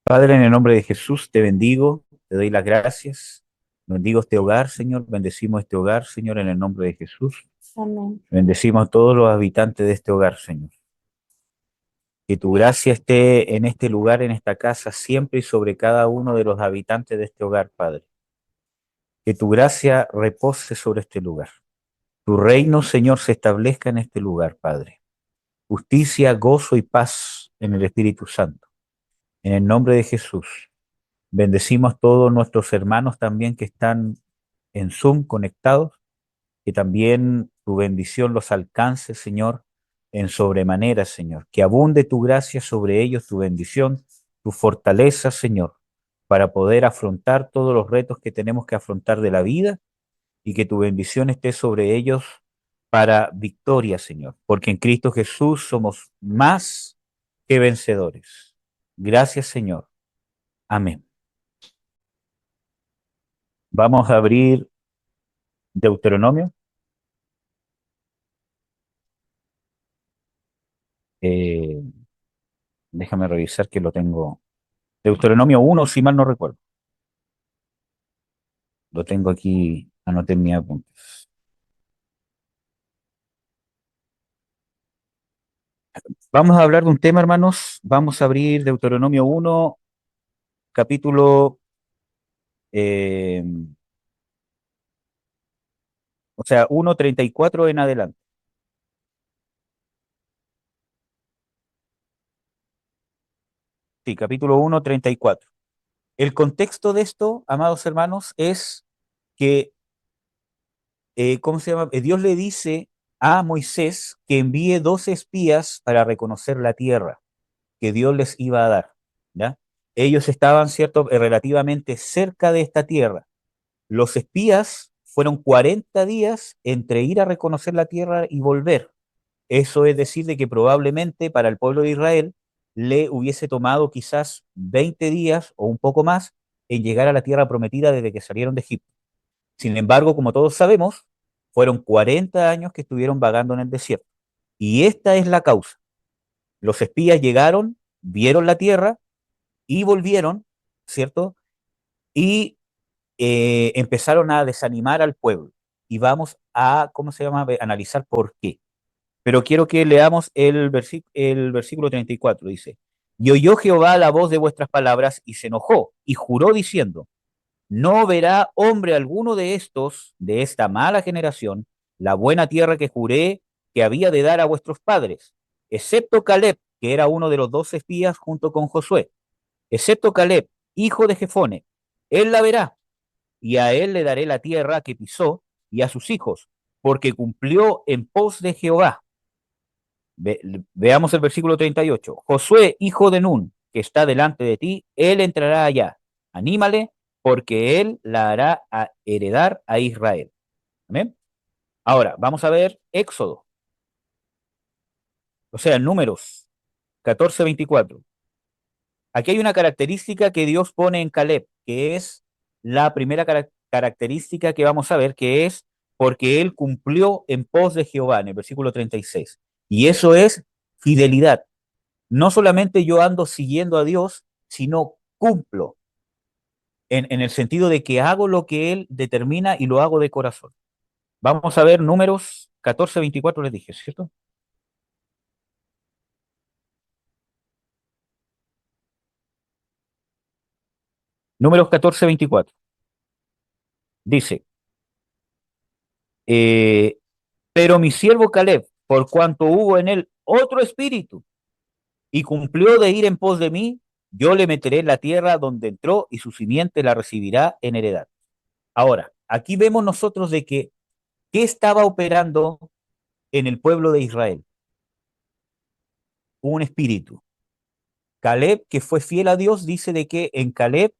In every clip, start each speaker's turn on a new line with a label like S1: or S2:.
S1: Padre, en el nombre de Jesús, te bendigo, te doy las gracias. Bendigo este hogar, Señor. Bendecimos este hogar, Señor, en el nombre de Jesús.
S2: Amén.
S1: Bendecimos a todos los habitantes de este hogar, Señor. Que tu gracia esté en este lugar, en esta casa, siempre y sobre cada uno de los habitantes de este hogar, Padre. Que tu gracia repose sobre este lugar. Tu reino, Señor, se establezca en este lugar, Padre. Justicia, gozo y paz en el Espíritu Santo. En el nombre de Jesús. Bendecimos a todos nuestros hermanos también que están en Zoom conectados, que también tu bendición los alcance, Señor, en sobremanera, Señor. Que abunde tu gracia sobre ellos, tu bendición, tu fortaleza, Señor, para poder afrontar todos los retos que tenemos que afrontar de la vida y que tu bendición esté sobre ellos para victoria, Señor, porque en Cristo Jesús somos más que vencedores. Gracias, Señor. Amén. Vamos a abrir Deuteronomio. eh, Déjame revisar que lo tengo. Deuteronomio 1, si mal no recuerdo. Lo tengo aquí, anoté en mis apuntes. Vamos a hablar de un tema, hermanos. Vamos a abrir Deuteronomio 1, capítulo, eh, o sea, 1:34 en adelante. Sí, capítulo 1:34. El contexto de esto, amados hermanos, es que, ¿cómo se llama? Dios le dice a Moisés que envíe 12 espías para reconocer la tierra que Dios les iba a dar, ¿ya? Ellos estaban, ¿cierto?, relativamente cerca de esta tierra. Los espías fueron 40 días entre ir a reconocer la tierra y volver. Eso es decir, de que probablemente para el pueblo de Israel le hubiese tomado quizás 20 días o un poco más en llegar a la tierra prometida desde que salieron de Egipto. Sin embargo, como todos sabemos, fueron 40 años que estuvieron vagando en el desierto. Y esta es la causa. Los espías llegaron, vieron la tierra y volvieron, ¿cierto? Y empezaron a desanimar al pueblo. Y vamos a, ¿cómo se llama?, analizar por qué. Pero quiero que leamos el versículo 34. Dice, y oyó Jehová la voz de vuestras palabras y se enojó y juró diciendo, no verá hombre alguno de estos, de esta mala generación, la buena tierra que juré que había de dar a vuestros padres, excepto Caleb, que era uno de los 12 espías junto con Josué, excepto Caleb, hijo de Jefone, él la verá, y a él le daré la tierra que pisó y a sus hijos, porque cumplió en pos de Jehová. Veamos el versículo 38. Josué, hijo de Nun, que está delante de ti, él entrará allá. Anímale, porque él la hará heredar a Israel. ¿Amén? Ahora, vamos a ver Éxodo, o sea, Números 14:24. Aquí hay una característica que Dios pone en Caleb, que es la primera característica que vamos a ver, que es porque él cumplió en pos de Jehová, en el versículo 36. Y eso es fidelidad. No solamente yo ando siguiendo a Dios, sino cumplo, en el sentido de que hago lo que Él determina y lo hago de corazón. Vamos a ver Números 14:24, les dije, ¿cierto? Números 14:24. Dice, eh, pero mi siervo Caleb, por cuanto hubo en él otro espíritu y cumplió de ir en pos de mí, yo le meteré en la tierra donde entró y su simiente la recibirá en heredad. Ahora, aquí vemos nosotros de que, ¿qué estaba operando en el pueblo de Israel? Un espíritu. Caleb, que fue fiel a Dios, dice de que en Caleb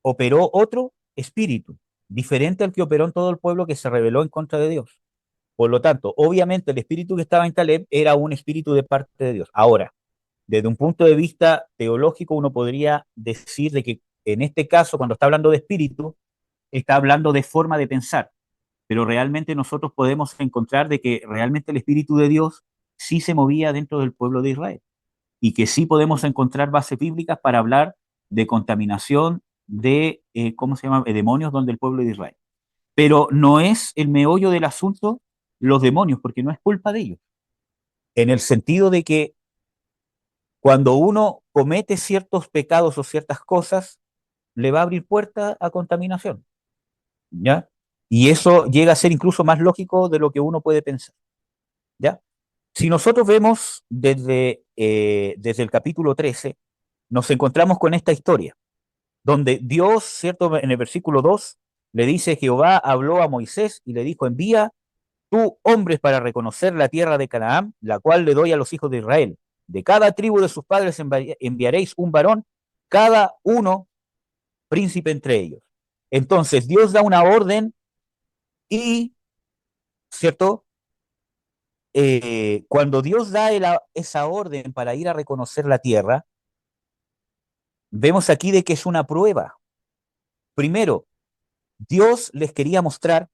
S1: operó otro espíritu, diferente al que operó en todo el pueblo que se rebeló en contra de Dios. Por lo tanto, obviamente el espíritu que estaba en Caleb era un espíritu de parte de Dios. Ahora, desde un punto de vista teológico, uno podría decir de que en este caso, cuando está hablando de espíritu, está hablando de forma de pensar, pero realmente nosotros podemos encontrar de que realmente el espíritu de Dios sí se movía dentro del pueblo de Israel y que sí podemos encontrar bases bíblicas para hablar de contaminación de, ¿cómo se llama?, demonios donde el pueblo de Israel. Pero no es el meollo del asunto los demonios, porque no es culpa de ellos, en el sentido de que cuando uno comete ciertos pecados o ciertas cosas, le va a abrir puerta a contaminación, ¿ya? Y eso llega a ser incluso más lógico de lo que uno puede pensar, ¿ya? Si nosotros vemos desde el capítulo 13, nos encontramos con esta historia, donde Dios, ¿cierto? En el versículo 2, le dice: Jehová habló a Moisés y le dijo: envía tú hombres para reconocer la tierra de Canaán, la cual le doy a los hijos de Israel. De cada tribu de sus padres enviaréis un varón, cada uno príncipe entre ellos. Entonces Dios da una orden y, ¿cierto? Cuando Dios da esa orden para ir a reconocer la tierra, vemos aquí de que es una prueba. Primero, Dios les quería mostrar,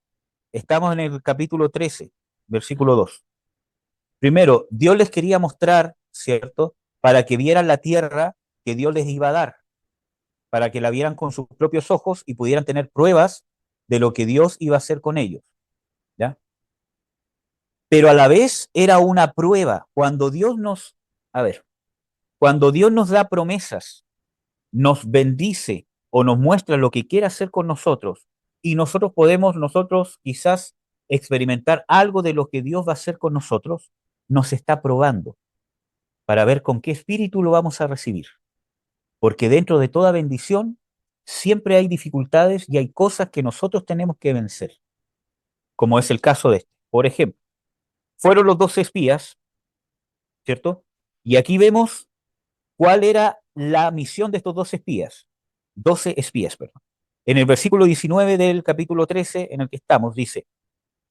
S1: estamos en el capítulo 13, versículo 2. Primero, Dios les quería mostrar, ¿cierto? Para que vieran la tierra que Dios les iba a dar, para que la vieran con sus propios ojos y pudieran tener pruebas de lo que Dios iba a hacer con ellos, ¿ya? Pero a la vez era una prueba. A ver, cuando Dios nos da promesas, nos bendice o nos muestra lo que quiere hacer con nosotros, y nosotros quizás experimentar algo de lo que Dios va a hacer con nosotros, nos está probando para ver con qué espíritu lo vamos a recibir. Porque dentro de toda bendición siempre hay dificultades y hay cosas que nosotros tenemos que vencer, como es el caso de este. Por ejemplo, fueron los 12 espías, ¿cierto? Y aquí vemos cuál era la misión de estos 12 espías. 12 espías, perdón. En el versículo 19 del capítulo 13 en el que estamos, dice: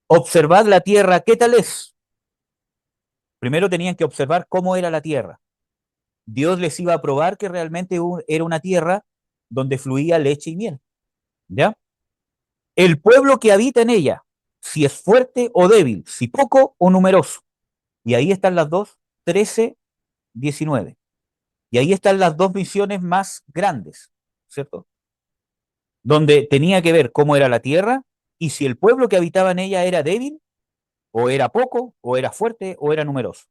S1: observad la tierra, ¿qué tal es? Primero tenían que observar cómo era la tierra. Dios les iba a probar que realmente era una tierra donde fluía leche y miel, ¿ya? El pueblo que habita en ella, si es fuerte o débil, si poco o numeroso. Y ahí están las dos, 13, 19. Y ahí están las dos misiones más grandes, ¿cierto? Donde tenía que ver cómo era la tierra y si el pueblo que habitaba en ella era débil, o era poco, o era fuerte, o era numeroso.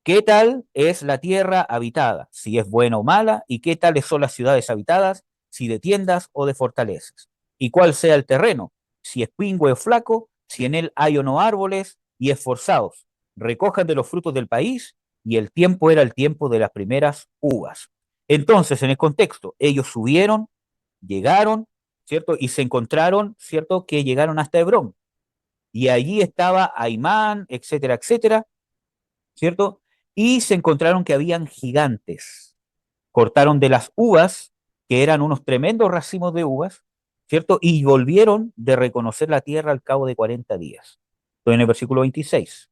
S1: ¿Qué tal es la tierra habitada? Si es buena o mala, y qué tales son las ciudades habitadas, si de tiendas o de fortalezas. Y cuál sea el terreno, si es pingüe o flaco, si en él hay o no árboles, y esforzados, recojan de los frutos del país, y el tiempo era el tiempo de las primeras uvas. Entonces, en el contexto, ellos subieron, llegaron, ¿cierto? Y se encontraron, ¿cierto? Que llegaron hasta Hebrón. Y allí estaba Aimán, etcétera, etcétera, ¿cierto? Y se encontraron que habían gigantes. Cortaron de las uvas, que eran unos tremendos racimos de uvas, ¿cierto? Y volvieron de reconocer la tierra al cabo de 40 días. Estoy en el versículo 26.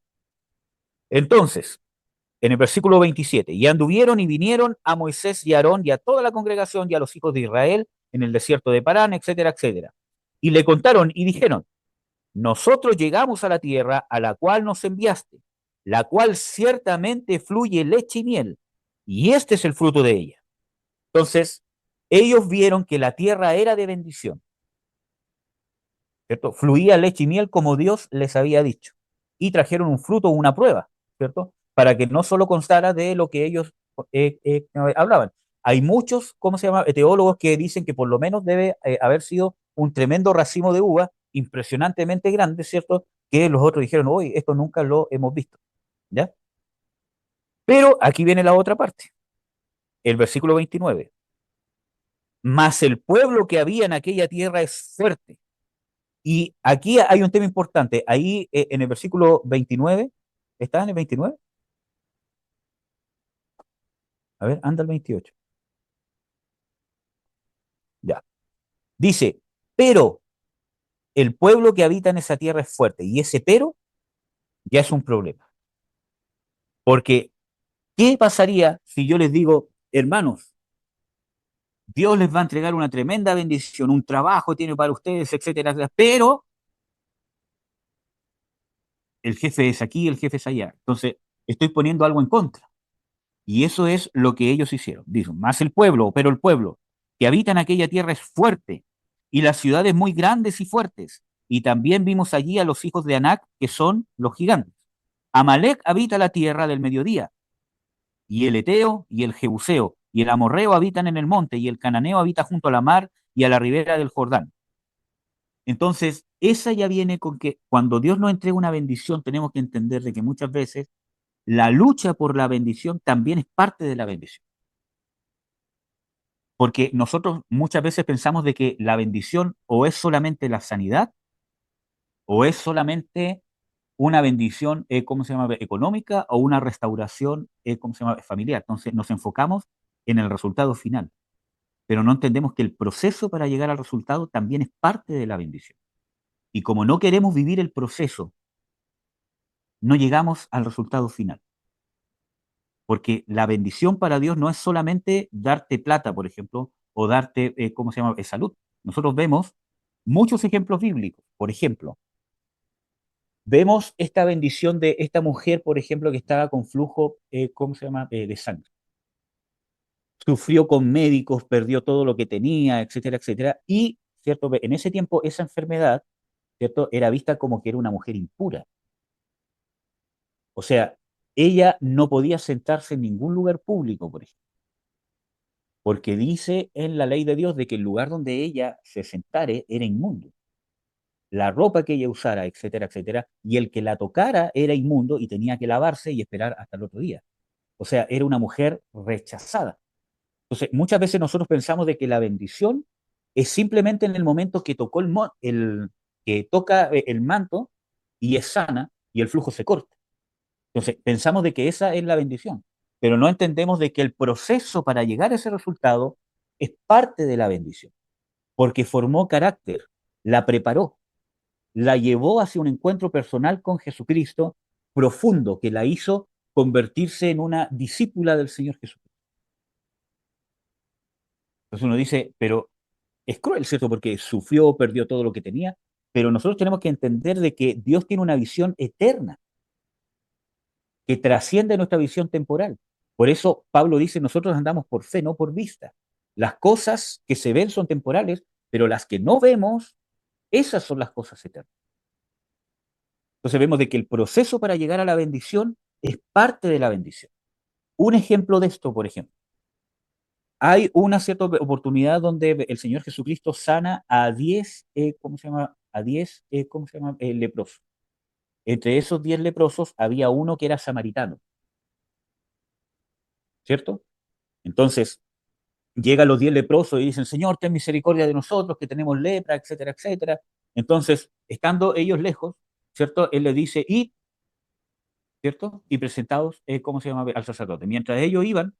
S1: Entonces, en el versículo 27, y anduvieron y vinieron a Moisés y a Aarón y a toda la congregación y a los hijos de Israel en el desierto de Parán, etcétera, etcétera. Y le contaron y dijeron: nosotros llegamos a la tierra a la cual nos enviaste, la cual ciertamente fluye leche y miel, y este es el fruto de ella. Entonces, ellos vieron que la tierra era de bendición, ¿cierto? Fluía leche y miel como Dios les había dicho, y trajeron un fruto, una prueba, ¿cierto? Para que no solo constara de lo que ellos hablaban. Hay muchos, ¿cómo se llama?, teólogos que dicen que por lo menos debe haber sido un tremendo racimo de uva, impresionantemente grande, ¿cierto? Que los otros dijeron: hoy esto nunca lo hemos visto, ¿ya? Pero aquí viene la otra parte, el versículo 29. Mas el pueblo que había en aquella tierra es fuerte. Y aquí hay un tema importante. Ahí en el versículo 29, ¿está en el 29? A ver, anda el 28. Ya. Dice: pero el pueblo que habita en esa tierra es fuerte. Y ese pero ya es un problema. Porque, ¿qué pasaría si yo les digo: hermanos, Dios les va a entregar una tremenda bendición, un trabajo tiene para ustedes, etcétera, etcétera, pero el jefe es aquí, el jefe es allá? Entonces, estoy poniendo algo en contra. Y eso es lo que ellos hicieron. Dicen: más el pueblo, pero el pueblo que habita en aquella tierra es fuerte, y las ciudades muy grandes y fuertes. Y también vimos allí a los hijos de Anac, que son los gigantes. Amalek habita la tierra del mediodía, y el Eteo y el Jebuseo y el Amorreo habitan en el monte, y el Cananeo habita junto a la mar y a la ribera del Jordán. Entonces, esa ya viene con que cuando Dios nos entrega una bendición, tenemos que entender de que muchas veces la lucha por la bendición también es parte de la bendición. Porque nosotros muchas veces pensamos de que la bendición o es solamente la sanidad o es solamente una bendición, ¿cómo se llama?, económica o una restauración, ¿cómo se llama?, familiar. Entonces nos enfocamos en el resultado final, pero no entendemos que el proceso para llegar al resultado también es parte de la bendición. Y como no queremos vivir el proceso, no llegamos al resultado final. Porque la bendición para Dios no es solamente darte plata, por ejemplo, o darte, ¿cómo se llama?, salud. Nosotros vemos muchos ejemplos bíblicos. Por ejemplo, vemos esta bendición de esta mujer, por ejemplo, que estaba con flujo, ¿cómo se llama?, de sangre. Sufrió con médicos, perdió todo lo que tenía, etcétera, etcétera. Y, ¿cierto?, en ese tiempo esa enfermedad, ¿cierto?, era vista como que era una mujer impura. O sea, ella no podía sentarse en ningún lugar público, por ejemplo, porque dice en la ley de Dios de que el lugar donde ella se sentare era inmundo. La ropa que ella usara, etcétera, etcétera, y el que la tocara era inmundo y tenía que lavarse y esperar hasta el otro día. O sea, era una mujer rechazada. Entonces, muchas veces nosotros pensamos de que la bendición es simplemente en el momento que tocó que toca el manto y es sana y el flujo se corta. Entonces, pensamos de que esa es la bendición, pero no entendemos de que el proceso para llegar a ese resultado es parte de la bendición, porque formó carácter, la preparó, la llevó hacia un encuentro personal con Jesucristo profundo que la hizo convertirse en una discípula del Señor Jesucristo. Entonces uno dice, pero es cruel, ¿cierto? Porque sufrió, perdió todo lo que tenía, pero nosotros tenemos que entender de que Dios tiene una visión eterna que trasciende nuestra visión temporal. Por eso Pablo dice, nosotros andamos por fe, no por vista. Las cosas que se ven son temporales, pero las que no vemos, esas son las cosas eternas. Entonces vemos de que el proceso para llegar a la bendición es parte de la bendición. Un ejemplo de esto, por ejemplo, hay una cierta oportunidad donde el Señor Jesucristo sana a 10, ¿cómo se llama? A 10, ¿cómo se llama? Leprosos. Entre esos 10 leprosos había uno que era samaritano, ¿cierto? Entonces, llegan los 10 leprosos y dicen, Señor, ten misericordia de nosotros, que tenemos lepra, etcétera, etcétera. Entonces, estando ellos lejos, ¿cierto? Él les dice, y, ¿cierto? Y presentados, ¿cómo se llama? Al sacerdote. Mientras ellos iban,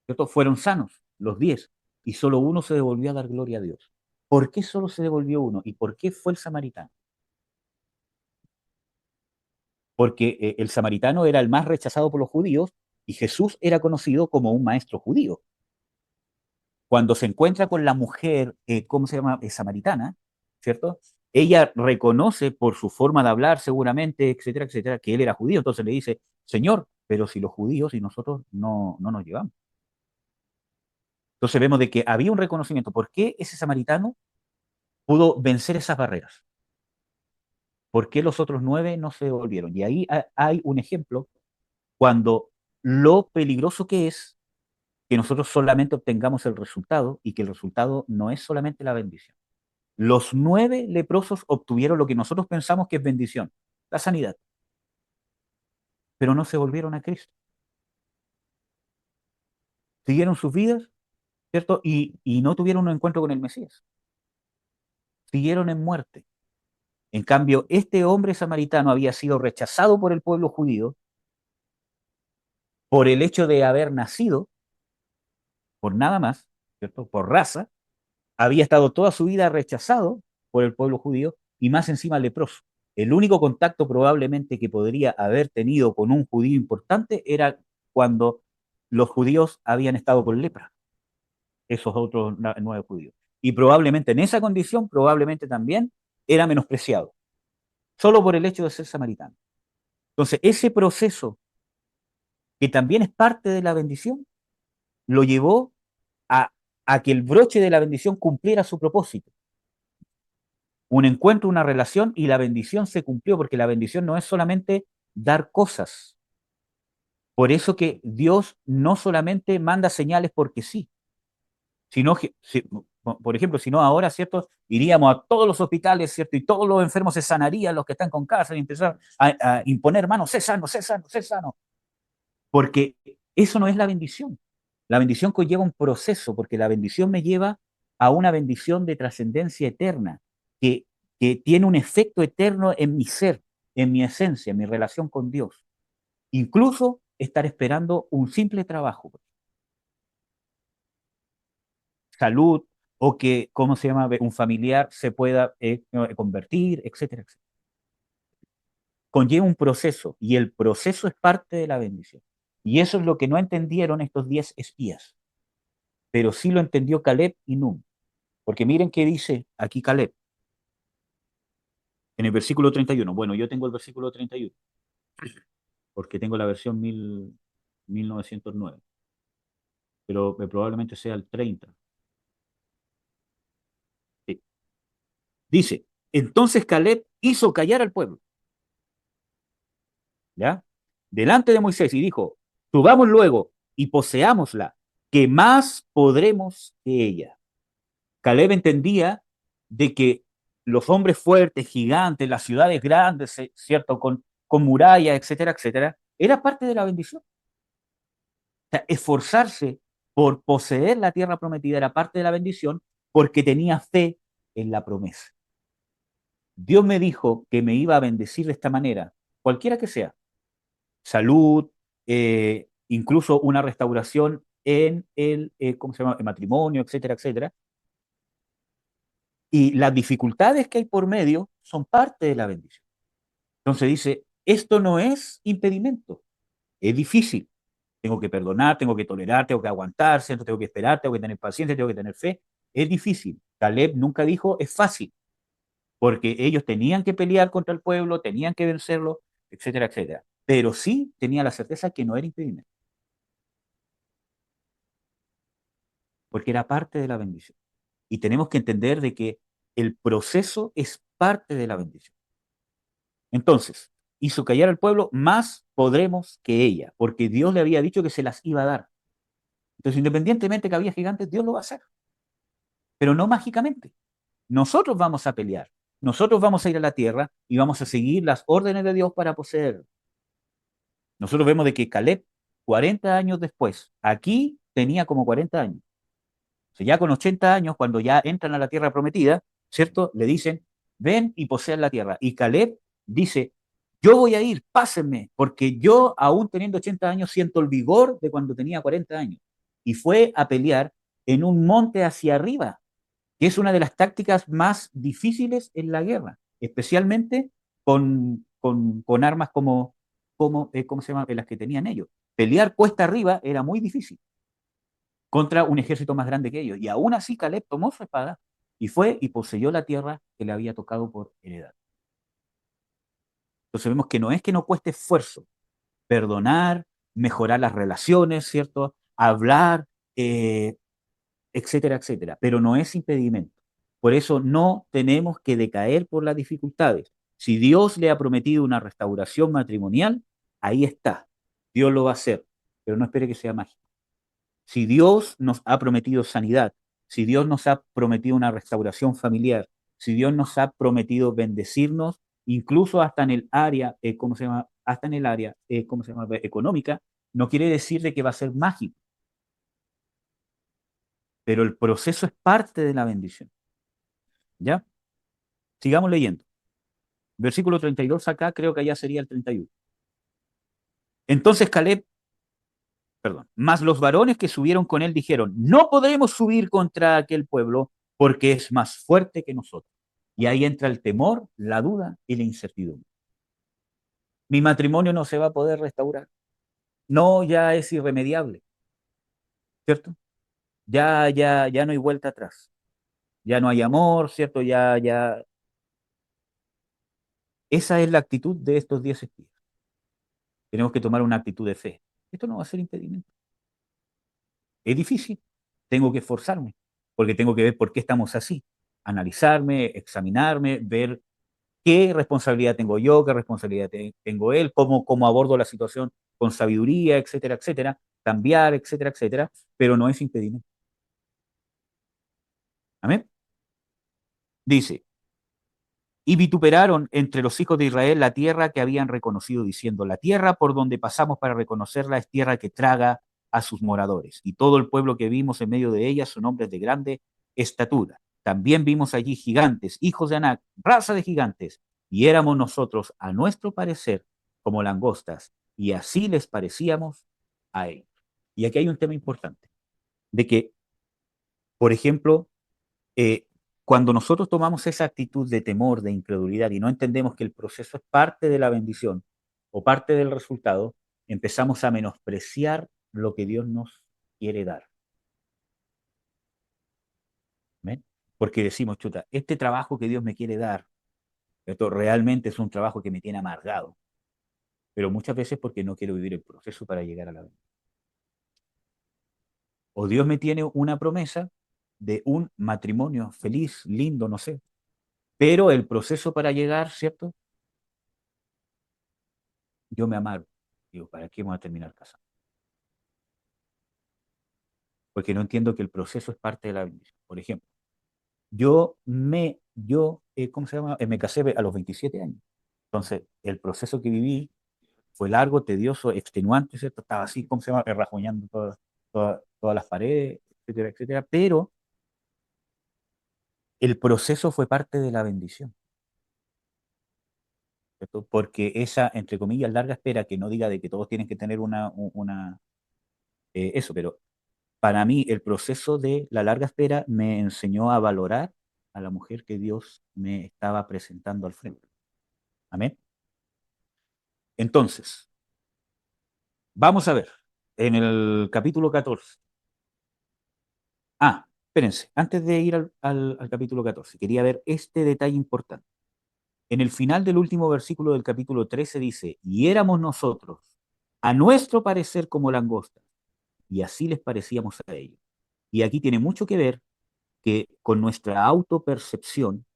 S1: ¿cierto? Fueron sanos, los 10, y solo uno se devolvió a dar gloria a Dios. ¿Por qué solo se devolvió uno? ¿Y por qué fue el samaritano? Porque el samaritano era el más rechazado por los judíos y Jesús era conocido como un maestro judío. Cuando se encuentra con la mujer, ¿cómo se llama? Samaritana, ¿cierto? Ella reconoce por su forma de hablar seguramente, etcétera, etcétera, que él era judío. Entonces le dice, Señor, pero si los judíos y nosotros no nos llevamos. Entonces vemos de que había un reconocimiento. ¿Por qué ese samaritano pudo vencer esas barreras? ¿Por qué los otros 9 no se devolvieron? Y ahí hay un ejemplo cuando lo peligroso que es que nosotros solamente obtengamos el resultado y que el resultado no es solamente la bendición. Los 9 leprosos obtuvieron lo que nosotros pensamos que es bendición, la sanidad, pero no se volvieron a Cristo. Siguieron sus vidas, ¿cierto? Y no tuvieron un encuentro con el Mesías. Siguieron en muerte. En cambio, este hombre samaritano había sido rechazado por el pueblo judío por el hecho de haber nacido, por nada más, ¿cierto? Por raza, había estado toda su vida rechazado por el pueblo judío y más encima leproso. El único contacto probablemente que podría haber tenido con un judío importante era cuando los judíos habían estado con lepra, esos otros 9 judíos. Y probablemente en esa condición, probablemente también era menospreciado, solo por el hecho de ser samaritano. Entonces, ese proceso, que también es parte de la bendición, lo llevó a a que el broche de la bendición cumpliera su propósito. Un encuentro, una relación, y la bendición se cumplió, porque la bendición no es solamente dar cosas. Por eso que Dios no solamente manda señales porque sí, sino que, por ejemplo, si no ahora, ¿cierto? Iríamos a todos los hospitales, ¿cierto? Y todos los enfermos se sanarían, los que están con cáncer, y empezar a imponer manos, sé sano, sé sano, sé sano. Porque eso no es la bendición. La bendición conlleva un proceso, porque la bendición me lleva a una bendición de trascendencia eterna, que, que tiene un efecto eterno en mi ser, en mi esencia, en mi relación con Dios. Incluso estar esperando un simple trabajo, salud, o que, ¿cómo se llama?, un familiar se pueda convertir, etcétera, etcétera. Conlleva un proceso, y el proceso es parte de la bendición. Y eso es lo que no entendieron estos 10 espías, pero sí lo entendió Caleb y Nun. Porque miren qué dice aquí Caleb en el versículo 31. Bueno, yo tengo el versículo 31 porque tengo la versión 1909, pero probablemente sea el 30. Sí. Dice, entonces Caleb hizo callar al pueblo, ¿ya? Delante de Moisés, y dijo, subamos luego y poseámosla, que más podremos que ella. Caleb entendía de que los hombres fuertes, gigantes, las ciudades grandes, ¿cierto? Con murallas, etcétera, etcétera, era parte de la bendición. O sea, esforzarse por poseer la tierra prometida era parte de la bendición, porque tenía fe en la promesa. Dios me dijo que me iba a bendecir de esta manera, cualquiera que sea, salud, incluso una restauración en ¿cómo se llama?, el matrimonio, etcétera, etcétera. Y las dificultades que hay por medio son parte de la bendición. Entonces dice, esto no es impedimento, es difícil. Tengo que perdonar, tengo que tolerar, tengo que aguantar, ¿cierto? Tengo que esperar, tengo que tener paciencia, tengo que tener fe. Es difícil. Caleb nunca dijo es fácil, porque ellos tenían que pelear contra el pueblo, tenían que vencerlo, etcétera, etcétera. Pero sí tenía la certeza que no era impedimento, porque era parte de la bendición. Y tenemos que entender de que el proceso es parte de la bendición. Entonces, hizo callar al pueblo, más podremos que ella, porque Dios le había dicho que se las iba a dar. Entonces, independientemente que había gigantes, Dios lo va a hacer, pero no mágicamente. Nosotros vamos a pelear, nosotros vamos a ir a la tierra y vamos a seguir las órdenes de Dios para poseer. Nosotros vemos de que Caleb, 40 años después, aquí tenía como 40 años. O sea, ya con 80 años, cuando ya entran a la tierra prometida, ¿cierto? Le dicen, ven y posean la tierra. Y Caleb dice, yo voy a ir, pásenme, porque yo, aún teniendo 80 años, siento el vigor de cuando tenía 40 años. Y fue a pelear en un monte hacia arriba, que es una de las tácticas más difíciles en la guerra, especialmente con armas ¿cómo se llama?, las que tenían ellos. Pelear cuesta arriba era muy difícil contra un ejército más grande que ellos. Y aún así Caleb tomó su espada y fue y poseyó la tierra que le había tocado por heredad. Entonces vemos que no es que no cueste esfuerzo perdonar, mejorar las relaciones, ¿cierto? Hablar, etcétera, etcétera, pero no es impedimento. Por eso no tenemos que decaer por las dificultades. Si Dios le ha prometido una restauración matrimonial, ahí está. Dios lo va a hacer, pero no espere que sea mágico. Si Dios nos ha prometido sanidad, si Dios nos ha prometido una restauración familiar, si Dios nos ha prometido bendecirnos, incluso hasta en el área, ¿cómo se llama? Hasta en el área, ¿cómo se llama?, económica, no quiere decir de que va a ser mágico, pero el proceso es parte de la bendición. ¿Ya? Sigamos leyendo. Versículo 32 acá, creo que allá sería el 31. Entonces Caleb, perdón, más los varones que subieron con él dijeron, no podremos subir contra aquel pueblo porque es más fuerte que nosotros. Y ahí entra el temor, la duda y la incertidumbre. Mi matrimonio no se va a poder restaurar. No, ya es irremediable, ¿cierto? Ya no hay vuelta atrás. Ya no hay amor, ¿cierto? Ya. Esa es la actitud de estos 10 espías. Tenemos que tomar una actitud de fe. Esto no va a ser impedimento. Es difícil. tengo que esforzarme, porque tengo que ver por qué estamos así, analizarme, examinarme, ver qué responsabilidad tengo yo, qué responsabilidad tengo él, cómo abordo la situación con sabiduría, etcétera, etcétera, cambiar, etcétera, etcétera, pero no es impedimento. Amén. Dice, y vituperaron entre los hijos de Israel la tierra que habían reconocido, diciendo, la tierra por donde pasamos para reconocerla es tierra que traga a sus moradores. Y todo el pueblo que vimos en medio de ella son hombres de grande estatura. También vimos allí gigantes, hijos de Anac, raza de gigantes, y éramos nosotros, a nuestro parecer, como langostas, y así les parecíamos a ellos. Y aquí hay un tema importante, de que, por ejemplo, eh, cuando nosotros tomamos esa actitud de temor, de incredulidad y no entendemos que el proceso es parte de la bendición o parte del resultado, empezamos a menospreciar lo que Dios nos quiere dar. ¿Ven? Porque decimos, chuta, este trabajo que Dios me quiere dar, esto realmente es un trabajo que me tiene amargado, pero muchas veces porque no quiero vivir el proceso para llegar a la bendición. O Dios me tiene una promesa de un matrimonio feliz, lindo, no sé, pero el proceso para llegar, ¿cierto? Yo me amargo. Digo, ¿para qué vamos a terminar casando? Porque no entiendo que el proceso es parte de la bendición. Por ejemplo, ¿cómo se llama? Me casé a los 27 años. Entonces, el proceso que viví fue largo, tedioso, extenuante, ¿cierto? Estaba así, ¿cómo se llama? Rajuñando todas las paredes, etcétera, etcétera. Pero el proceso fue parte de la bendición, ¿cierto? Porque esa, entre comillas, larga espera, que no diga de que todos tienen que tener eso, pero para mí el proceso de la larga espera me enseñó a valorar a la mujer que Dios me estaba presentando al frente. Amén. Entonces, vamos a ver, en el capítulo 14. Espérense, antes de ir al capítulo 14, quería ver este detalle importante. En el final del último versículo del capítulo 13 dice, y éramos nosotros, a nuestro parecer como langostas, y así les parecíamos a ellos. Y aquí tiene mucho que ver que con nuestra autopercepción,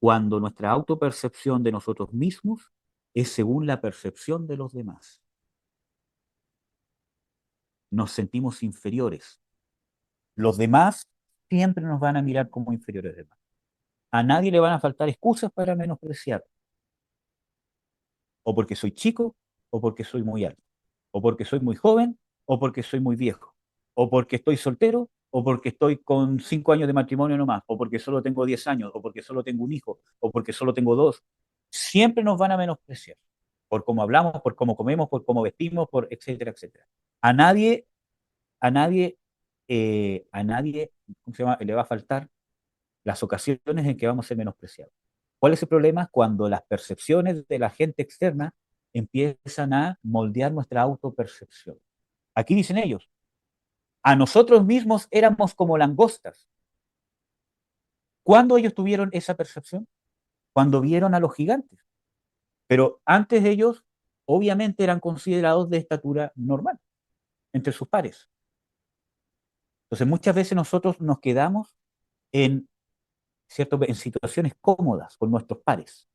S1: cuando nuestra autopercepción de nosotros mismos es según la percepción de los demás. Nos sentimos inferiores. Los demás siempre nos van a mirar como inferiores de más. A nadie le van a faltar excusas para menospreciar, o porque soy chico, o porque soy muy alto, o porque soy muy joven, o porque soy muy viejo, o porque estoy soltero, o porque estoy con 5 años de matrimonio nomás, o porque solo tengo 10 años, o porque solo tengo un hijo, o porque solo tengo dos. Siempre nos van a menospreciar por cómo hablamos, por cómo comemos, por cómo vestimos, por etcétera, etcétera. A nadie, a nadie, a nadie, ¿cómo se llama? Le va a faltar las ocasiones en que vamos a ser menospreciados. ¿Cuál es el problema? Cuando las percepciones de la gente externa empiezan a moldear nuestra autopercepción. Aquí dicen ellos, a nosotros mismos éramos como langostas. ¿Cuándo ellos tuvieron esa percepción? Cuando vieron a los gigantes. Pero antes de ellos, obviamente eran considerados de estatura normal entre sus pares. Entonces, muchas veces nosotros nos quedamos en, ¿cierto? En situaciones cómodas con nuestros pares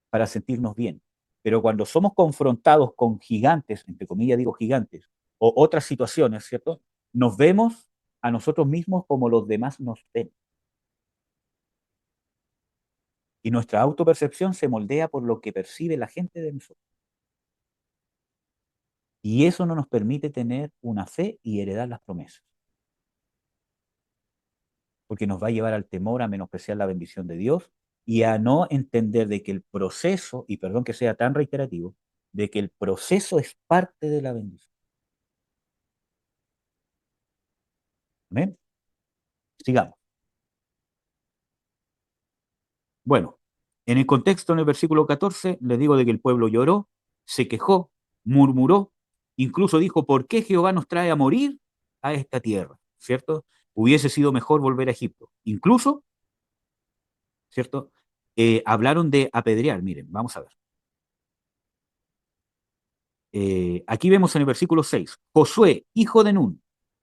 S1: para sentirnos bien. Pero cuando somos confrontados con gigantes, entre comillas digo gigantes, o otras situaciones, ¿cierto? Nos vemos a nosotros mismos como los demás nos ven. Y nuestra autopercepción se moldea por lo que percibe la gente de nosotros. Y eso no nos permite tener una fe y heredar las promesas. Porque nos va a llevar al temor, a menospreciar la bendición de Dios y a no entender de que el proceso, y perdón que sea tan reiterativo, de que el proceso es parte de la bendición. ¿Amén? Sigamos. Bueno, en el contexto, en el versículo 14, les digo de que el pueblo lloró, se quejó, murmuró, incluso dijo, ¿por qué Jehová nos trae a morir a esta tierra? ¿Cierto? Hubiese sido mejor volver a Egipto. Incluso, ¿cierto? Hablaron de apedrear. Miren, vamos a ver. Aquí vemos en el versículo 6, Josué, hijo de Nun,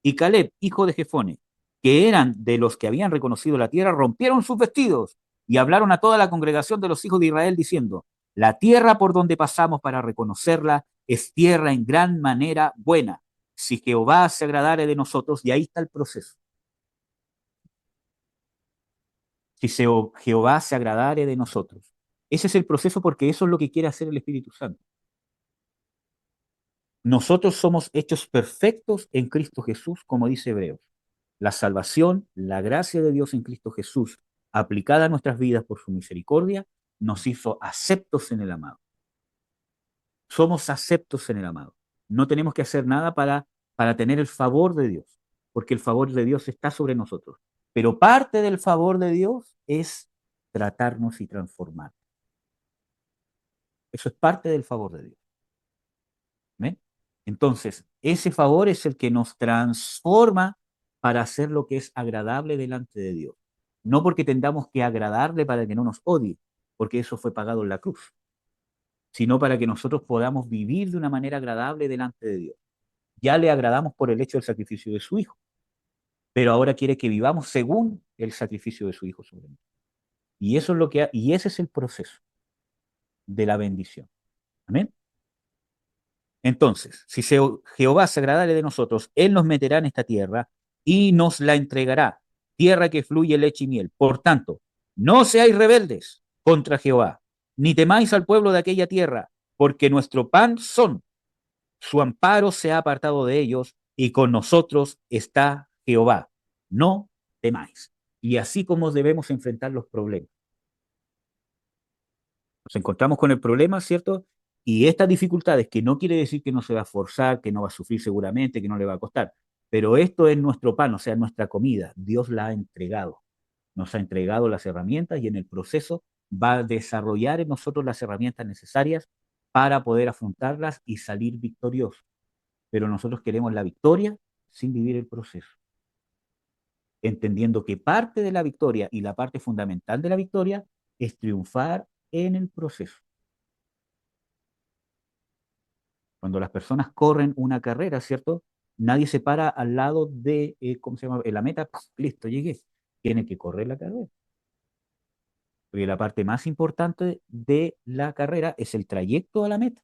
S1: y Caleb, hijo de Jefone, que eran de los que habían reconocido la tierra, rompieron sus vestidos y hablaron a toda la congregación de los hijos de Israel diciendo, la tierra por donde pasamos para reconocerla es tierra en gran manera buena. Si Jehová se agradare de nosotros, y ahí está el proceso. Si Jehová se agradare de nosotros. Ese es el proceso porque eso es lo que quiere hacer el Espíritu Santo. Nosotros somos hechos perfectos en Cristo Jesús, como dice Hebreos. La salvación, la gracia de Dios en Cristo Jesús, aplicada a nuestras vidas por su misericordia, nos hizo aceptos en el amado. Somos aceptos en el amado. No tenemos que hacer nada para tener el favor de Dios, porque el favor de Dios está sobre nosotros. Pero parte del favor de Dios es tratarnos y transformar. Eso es parte del favor de Dios. ¿Ven? Entonces, ese favor es el que nos transforma para hacer lo que es agradable delante de Dios. No porque tengamos que agradarle para que no nos odie, porque eso fue pagado en la cruz, sino para que nosotros podamos vivir de una manera agradable delante de Dios. Ya le agradamos por el hecho del sacrificio de su Hijo, pero ahora quiere que vivamos según el sacrificio de su Hijo sobre nosotros. Y eso es lo que y ese es el proceso de la bendición. Amén. Entonces, si Jehová se agradare de nosotros, Él nos meterá en esta tierra y nos la entregará, tierra que fluye leche y miel. Por tanto, no seáis rebeldes contra Jehová, ni temáis al pueblo de aquella tierra, porque nuestro pan son, su amparo se ha apartado de ellos, y con nosotros está Jehová. No temáis. Y así como debemos enfrentar los problemas. Nos encontramos con el problema, ¿cierto? Y estas dificultades, que no quiere decir que no se va a forzar, que no va a sufrir seguramente, que no le va a costar, pero esto es nuestro pan, o sea, nuestra comida. Dios la ha entregado, nos ha entregado las herramientas y en el proceso va a desarrollar en nosotros las herramientas necesarias para poder afrontarlas y salir victoriosos. Pero nosotros queremos la victoria sin vivir el proceso, entendiendo que parte de la victoria y la parte fundamental de la victoria es triunfar en el proceso. Cuando las personas corren una carrera, ¿cierto? Nadie se para al lado de, ¿cómo se llama? En la meta, ¡pum! Listo, llegué. Tiene que correr la carrera. Porque la parte más importante de la carrera es el trayecto a la meta,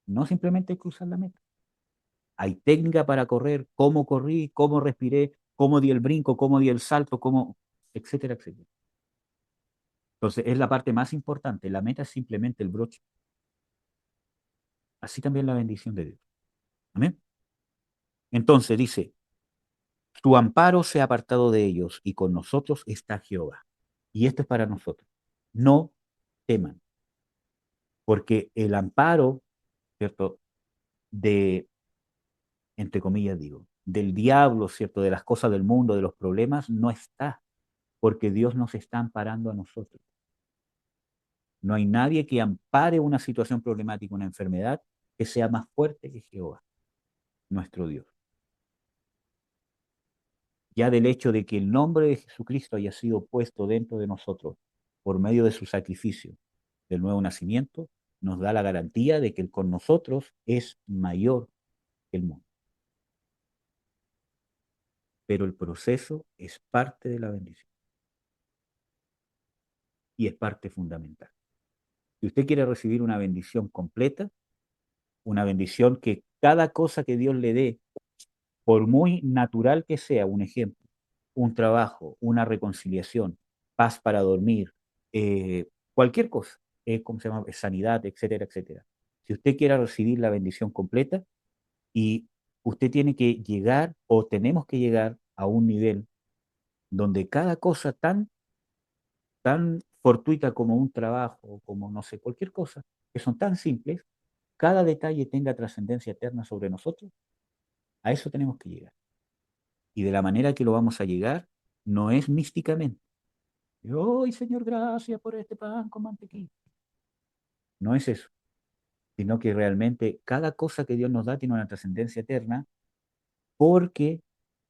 S1: no simplemente cruzar la meta. Hay técnica para correr, cómo corrí, cómo respiré, cómo di el brinco, cómo di el salto, cómo, etcétera, etcétera. Entonces, es la parte más importante. La meta es simplemente el broche. Así también la bendición de Dios. Amén. Entonces dice, su amparo se ha apartado de ellos y con nosotros está Jehová. Y esto es para nosotros. No teman, porque el amparo, ¿cierto? De, entre comillas digo, del diablo, ¿cierto? De las cosas del mundo, de los problemas, no está, porque Dios nos está amparando a nosotros. No hay nadie que ampare una situación problemática, una enfermedad, que sea más fuerte que Jehová, nuestro Dios. Ya del hecho de que el nombre de Jesucristo haya sido puesto dentro de nosotros por medio de su sacrificio del nuevo nacimiento, nos da la garantía de que el con nosotros es mayor que el mundo. Pero el proceso es parte de la bendición y es parte fundamental. Si usted quiere recibir una bendición completa, una bendición que cada cosa que Dios le dé, por muy natural que sea, un ejemplo, un trabajo, una reconciliación, paz para dormir, cualquier cosa, ¿cómo se llama? Sanidad, etcétera, etcétera. Si usted quiere recibir la bendición completa, y usted tiene que llegar o tenemos que llegar a un nivel donde cada cosa tan fortuita como un trabajo, como no sé, cualquier cosa, que son tan simples, cada detalle tenga trascendencia eterna sobre nosotros, a eso tenemos que llegar. Y de la manera que lo vamos a llegar, no es místicamente. ¡Ay, Señor, gracias por este pan con mantequilla! No es eso, sino que realmente cada cosa que Dios nos da tiene una trascendencia eterna porque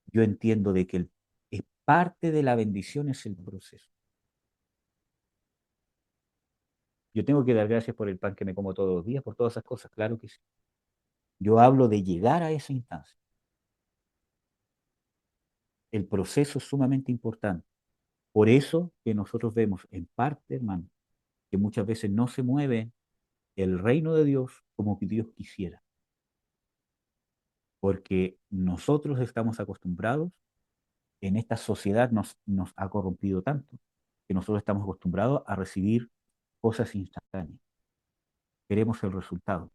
S1: yo entiendo de que es parte de la bendición es el proceso. Yo tengo que dar gracias por el pan que me como todos los días, por todas esas cosas, claro que sí. Yo hablo de llegar a esa instancia. El proceso es sumamente importante. Por eso que nosotros vemos en parte, hermano, que muchas veces no se mueve el reino de Dios como que Dios quisiera, porque nosotros estamos acostumbrados, en esta sociedad nos ha corrompido tanto, que nosotros estamos acostumbrados a recibir cosas instantáneas. Queremos el resultado.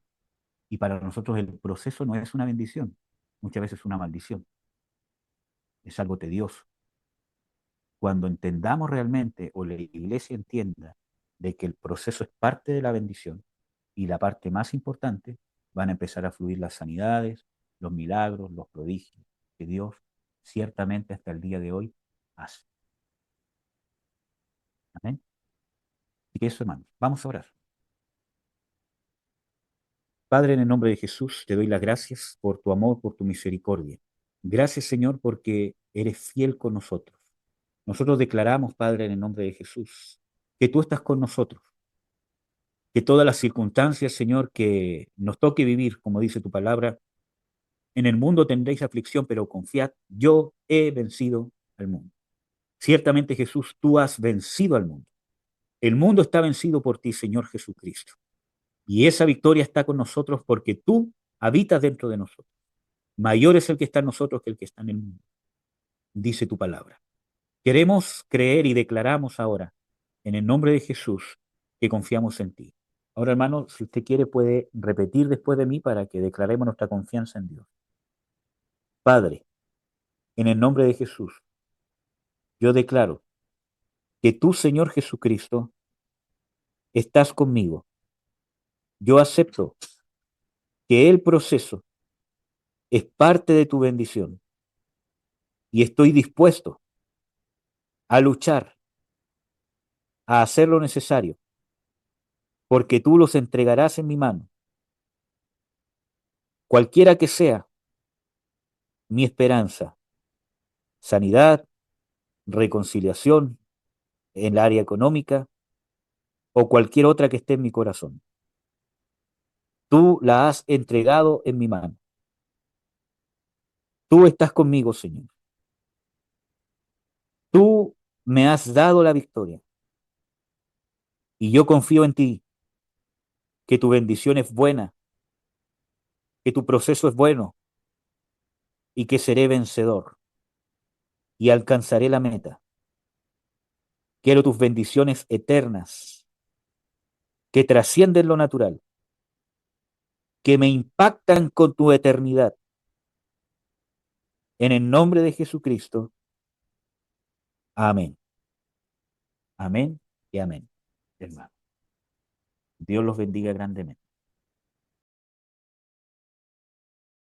S1: Y para nosotros el proceso no es una bendición, muchas veces es una maldición, es algo tedioso. Cuando entendamos realmente, o la iglesia entienda, de que el proceso es parte de la bendición y la parte más importante, van a empezar a fluir las sanidades, los milagros, los prodigios que Dios ciertamente hasta el día de hoy hace. Amén. Y que eso, hermanos, vamos a orar. Padre, en el nombre de Jesús, te doy las gracias por tu amor, por tu misericordia. Gracias, Señor, porque eres fiel con nosotros. Nosotros declaramos, Padre, en el nombre de Jesús, que tú estás con nosotros, que todas las circunstancias, Señor, que nos toque vivir, como dice tu palabra, en el mundo tendréis aflicción, pero confiad, yo he vencido al mundo. Ciertamente, Jesús, tú has vencido al mundo. El mundo está vencido por ti, Señor Jesucristo. Y esa victoria está con nosotros porque tú habitas dentro de nosotros. Mayor es el que está en nosotros que el que está en el mundo, dice tu palabra. Queremos creer y declaramos ahora, en el nombre de Jesús, que confiamos en ti. Ahora, hermano, si usted quiere, puede repetir después de mí para que declaremos nuestra confianza en Dios. Padre, en el nombre de Jesús, yo declaro que tú, Señor Jesucristo, estás conmigo. Yo acepto que el proceso es parte de tu bendición y estoy dispuesto a luchar, a hacer lo necesario, porque tú los entregarás en mi mano, cualquiera que sea mi esperanza, sanidad, reconciliación en el área económica o cualquier otra que esté en mi corazón. Tú la has entregado en mi mano. Tú estás conmigo, Señor. Tú me has dado la victoria y yo confío en ti, que tu bendición es buena, que tu proceso es bueno y que seré vencedor y alcanzaré la meta. Quiero tus bendiciones eternas que trascienden lo natural, que me impactan con tu eternidad. En el nombre de Jesucristo. Amén. Amén y amén, hermano. Dios los bendiga grandemente.